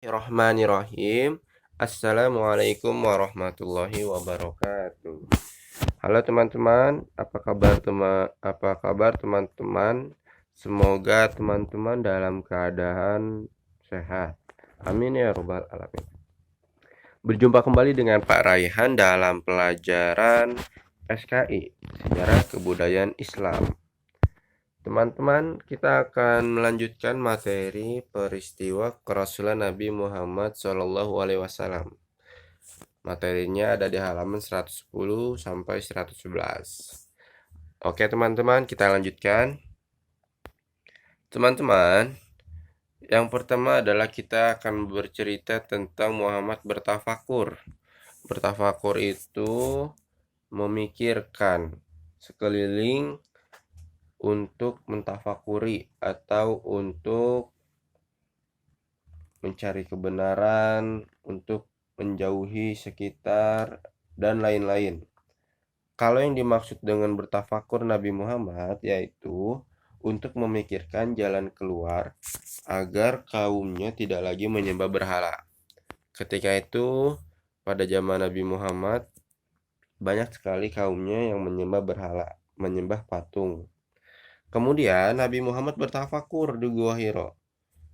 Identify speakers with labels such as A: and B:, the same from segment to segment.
A: Bismillahirrahmanirrahim. Assalamualaikum warahmatullahi wabarakatuh. Halo teman-teman, apa kabar teman-teman? Semoga teman-teman dalam keadaan sehat. Amin ya rabbal alamin. Berjumpa kembali dengan Pak Raihan dalam pelajaran SKI, Sejarah Kebudayaan Islam. Teman-teman, kita akan melanjutkan materi peristiwa kerasulan Nabi Muhammad SAW. Materinya ada di halaman 110 sampai 111. Oke teman-teman, kita lanjutkan. Teman-teman, yang pertama adalah kita akan bercerita tentang Muhammad bertafakur. Bertafakur itu memikirkan sekeliling untuk mentafakuri atau untuk mencari kebenaran, untuk menjauhi sekitar, dan lain-lain. Kalau yang dimaksud dengan bertafakur Nabi Muhammad yaitu untuk memikirkan jalan keluar agar kaumnya tidak lagi menyembah berhala. Ketika itu, pada zaman Nabi Muhammad, banyak sekali kaumnya yang menyembah berhala, menyembah patung. Kemudian Nabi Muhammad bertafakur di Gua Hiro.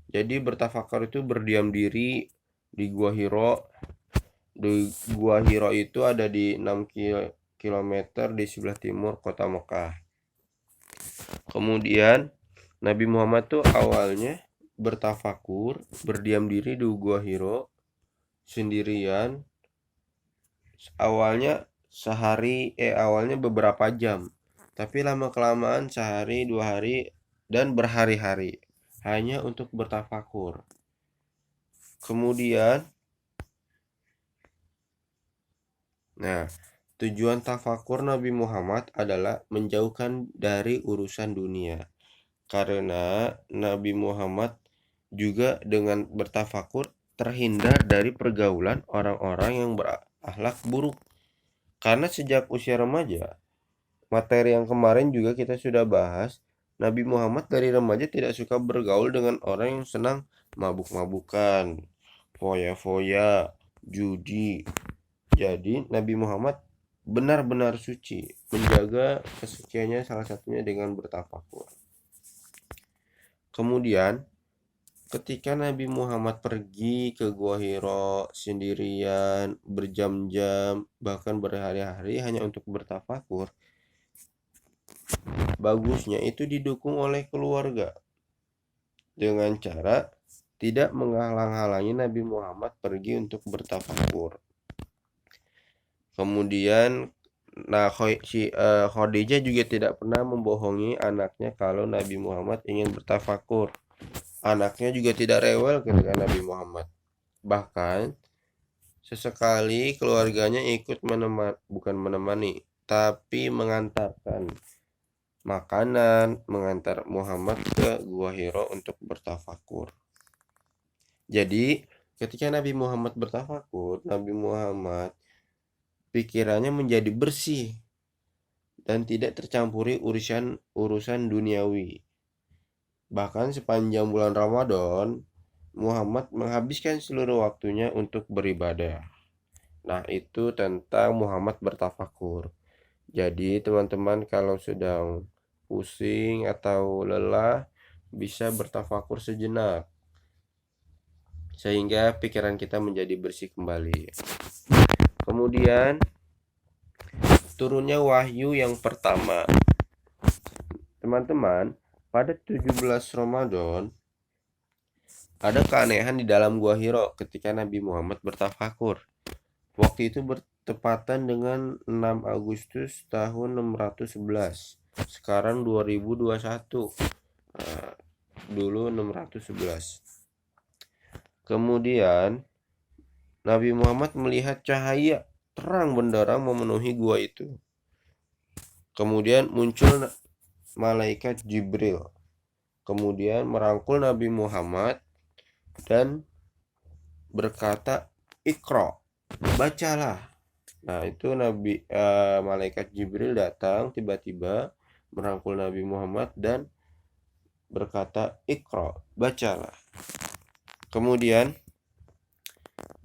A: Jadi bertafakur itu berdiam diri di Gua Hiro. Di Gua Hiro itu ada di 6 km di sebelah timur kota Mekah. Kemudian Nabi Muhammad tuh awalnya bertafakur, berdiam diri di Gua Hiro sendirian. Awalnya beberapa jam. Tapi lama-kelamaan sehari, 2 hari, dan berhari-hari hanya untuk bertafakur. Kemudian, tujuan tafakur Nabi Muhammad adalah menjauhkan dari urusan dunia. Karena Nabi Muhammad juga dengan bertafakur terhindar dari pergaulan orang-orang yang berakhlak buruk. Karena sejak usia remaja, materi yang kemarin juga kita sudah bahas, Nabi Muhammad dari remaja tidak suka bergaul dengan orang yang senang mabuk-mabukan, foya-foya, judi. Jadi Nabi Muhammad benar-benar suci, menjaga kesuciannya salah satunya dengan bertafakur. Kemudian ketika Nabi Muhammad pergi ke Gua Hiro sendirian, berjam-jam, bahkan berhari-hari hanya untuk bertafakur, bagusnya itu didukung oleh keluarga dengan cara tidak menghalang-halangi Nabi Muhammad pergi untuk bertafakur. Kemudian Khadijah juga tidak pernah membohongi anaknya kalau Nabi Muhammad ingin bertafakur. Anaknya juga tidak rewel ketika Nabi Muhammad. Bahkan sesekali keluarganya ikut bukan menemani, tapi mengantarkan makanan, mengantar Muhammad ke Gua Hiro untuk bertafakur. Jadi ketika Nabi Muhammad bertafakur, Nabi Muhammad pikirannya menjadi bersih dan tidak tercampuri urusan duniawi. Bahkan sepanjang bulan Ramadan, Muhammad menghabiskan seluruh waktunya untuk beribadah. Nah, itu tentang Muhammad bertafakur. Jadi, teman-teman kalau sedang pusing atau lelah, bisa bertafakur sejenak sehingga pikiran kita menjadi bersih kembali. Kemudian turunnya wahyu yang pertama. Teman-teman, pada 17 Ramadan ada keanehan di dalam Gua Hiro ketika Nabi Muhammad bertafakur. Waktu itu bertepatan dengan 6 Agustus tahun 611. Sekarang 2021. Dulu 611. Kemudian Nabi Muhammad melihat cahaya terang benderang memenuhi gua itu. Kemudian muncul malaikat Jibril. Kemudian merangkul Nabi Muhammad dan berkata, "Iqra, bacalah." Nah, itu malaikat Jibril datang tiba-tiba merangkul Nabi Muhammad dan berkata, "Iqra, bacalah." Kemudian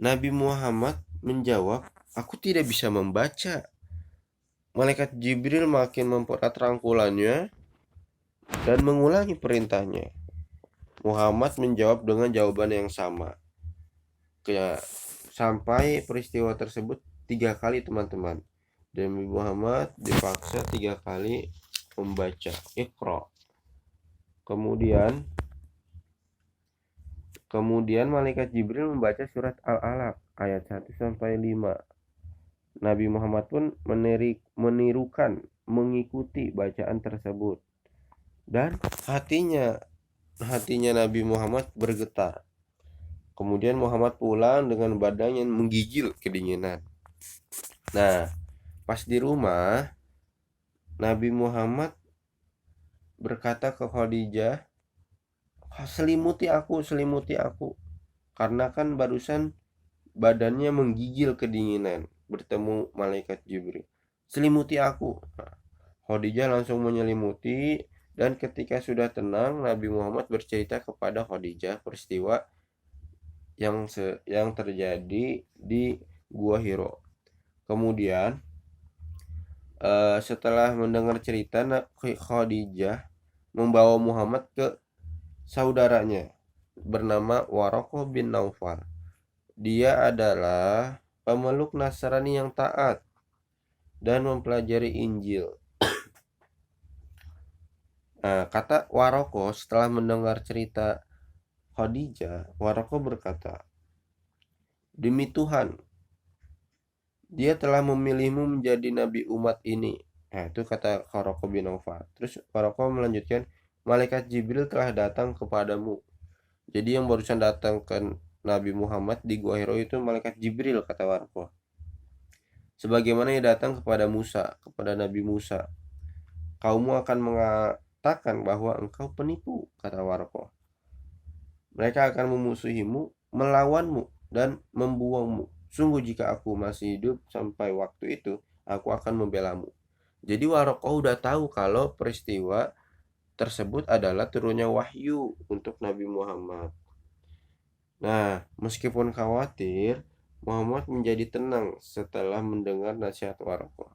A: Nabi Muhammad menjawab, "Aku tidak bisa membaca." Malaikat Jibril makin mempererat rangkulannya dan mengulangi perintahnya. Muhammad menjawab dengan jawaban yang sama. Sampai peristiwa tersebut 3 kali, teman-teman. Dan Nabi Muhammad dipaksa 3 kali membaca Iqra. Kemudian malaikat Jibril membaca surat Al-Alaq ayat 1 sampai 5. Nabi Muhammad pun menirukan, mengikuti bacaan tersebut. Dan hatinya Nabi Muhammad bergetar. Kemudian Muhammad pulang dengan badan yang menggigil kedinginan. Nah, pas di rumah, Nabi Muhammad berkata ke Khadijah, selimuti aku. Karena kan barusan badannya menggigil kedinginan bertemu malaikat Jibril. Selimuti aku. Nah, Khadijah langsung menyelimuti, dan ketika sudah tenang, Nabi Muhammad bercerita kepada Khadijah peristiwa yang terjadi di Gua Hiro. Kemudian setelah mendengar cerita, Khadijah membawa Muhammad ke saudaranya bernama Waraqah bin Naufal. Dia adalah pemeluk Nasrani yang taat dan mempelajari Injil. Nah, kata Waraqah setelah mendengar cerita Khadijah, Waraqah berkata, "Demi Tuhan, Dia telah memilihmu menjadi nabi umat ini." Nah, itu kata Waraqah bin Naufal. Terus Waraqah melanjutkan, "Malaikat Jibril telah datang kepadamu." Jadi yang barusan datang ke Nabi Muhammad di Gua Hiro itu malaikat Jibril, kata Waraqah. Sebagaimana ia datang kepada Musa, kepada Nabi Musa. "Kaummu akan mengatakan bahwa engkau penipu," kata Waraqah. "Mereka akan memusuhimu, melawanmu, dan membuangmu. Sungguh jika aku masih hidup sampai waktu itu, aku akan membelamu." Jadi Waraqah udah tahu kalau peristiwa tersebut adalah turunnya wahyu untuk Nabi Muhammad. Nah, meskipun khawatir, Muhammad menjadi tenang setelah mendengar nasihat Waraqah.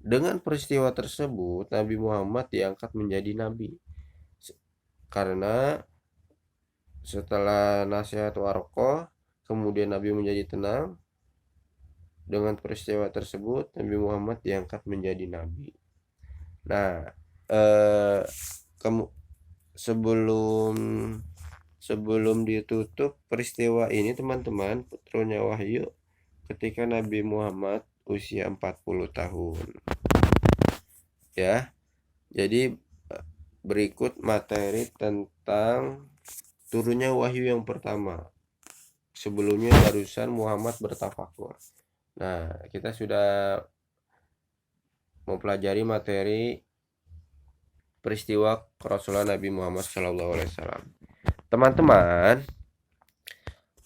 A: Dengan peristiwa tersebut, Nabi Muhammad diangkat menjadi nabi. Karena setelah nasihat Waraqah, kemudian Nabi menjadi tenang. Dengan peristiwa tersebut, Nabi Muhammad diangkat menjadi nabi. Nah, sebelum ditutup peristiwa ini, teman-teman, turunnya wahyu ketika Nabi Muhammad usia 40 tahun. Ya. Jadi berikut materi tentang turunnya wahyu yang pertama. Sebelumnya barusan Muhammad bertafakur. Nah, kita sudah mempelajari materi peristiwa kerasulan Nabi Muhammad SAW. Teman-teman,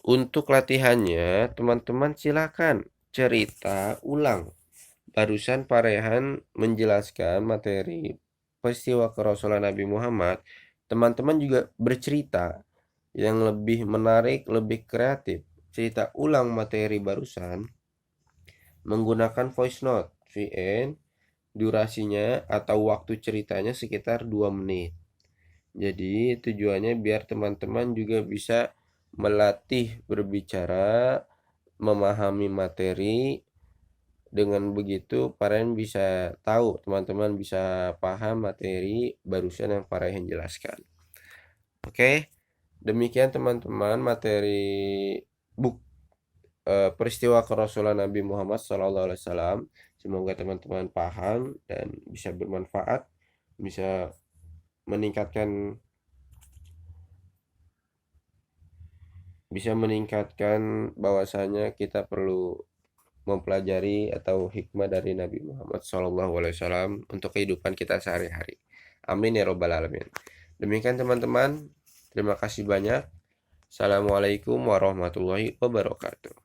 A: untuk latihannya, teman-teman silakan cerita ulang. Barusan Pak Rehan menjelaskan materi peristiwa kerasulan Nabi Muhammad. Teman-teman juga bercerita yang lebih menarik, lebih kreatif. Cerita ulang materi barusan menggunakan voice note VN. Durasinya atau waktu ceritanya sekitar 2 menit. Jadi tujuannya biar teman-teman juga bisa melatih berbicara, memahami materi. Dengan begitu Paren bisa tahu, teman-teman bisa paham materi barusan yang Paren jelaskan. Oke, demikian teman-teman materi peristiwa kerasulan Nabi Muhammad SAW. Semoga teman-teman paham dan bisa bermanfaat, bisa meningkatkan bahwasanya kita perlu mempelajari atau hikmah dari Nabi Muhammad SAW untuk kehidupan kita sehari-hari. Amin ya robbal alamin. Demikian teman-teman, terima kasih banyak. Assalamualaikum warahmatullahi wabarakatuh.